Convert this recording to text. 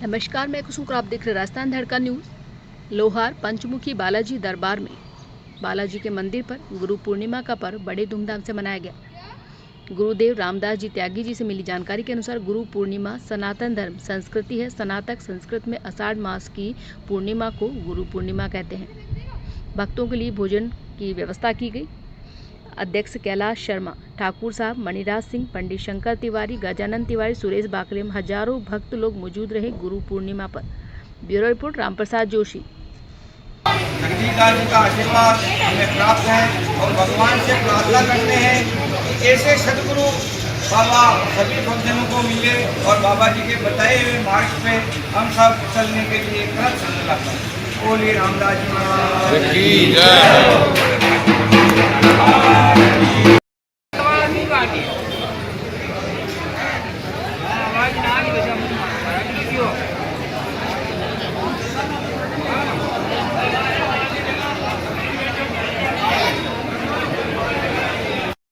नमस्कार, मैं कुसुम और आप देख रहे राजस्थान धड़का न्यूज़। लोहार पंचमुखी बालाजी दरबार में बालाजी के मंदिर पर गुरु पूर्णिमा का पर्व बड़े धूमधाम से मनाया गया। गुरुदेव रामदास जी त्यागी जी से मिली जानकारी के अनुसार गुरु पूर्णिमा सनातन धर्म संस्कृति है। सनातक संस्कृत में आषाढ़ मास की पूर्णिमा को गुरु पूर्णिमा कहते हैं। भक्तों के लिए भोजन की व्यवस्था की गई। अध्यक्ष कैलाश शर्मा, ठाकुर साहब, मणिराज सिंह, पंडित शंकर तिवारी, गजानंद तिवारी, सुरेश बाकरेम, हजारों भक्त लोग मौजूद रहे गुरु पूर्णिमा पर। Bureau report Ramprasad Joshi. जगदीशदास जी का आशीर्वाद हमें प्राप्त है और भगवान से प्रार्थना करते हैं कि ऐसे सदगुरु बाबा सभी भक्तजनों को मिले और बाबा जी के बताए हुए मार्ग पे हम सब चलने के लिए कृत संकल्प करें। बोलिए रामदास जी महाराज की जय।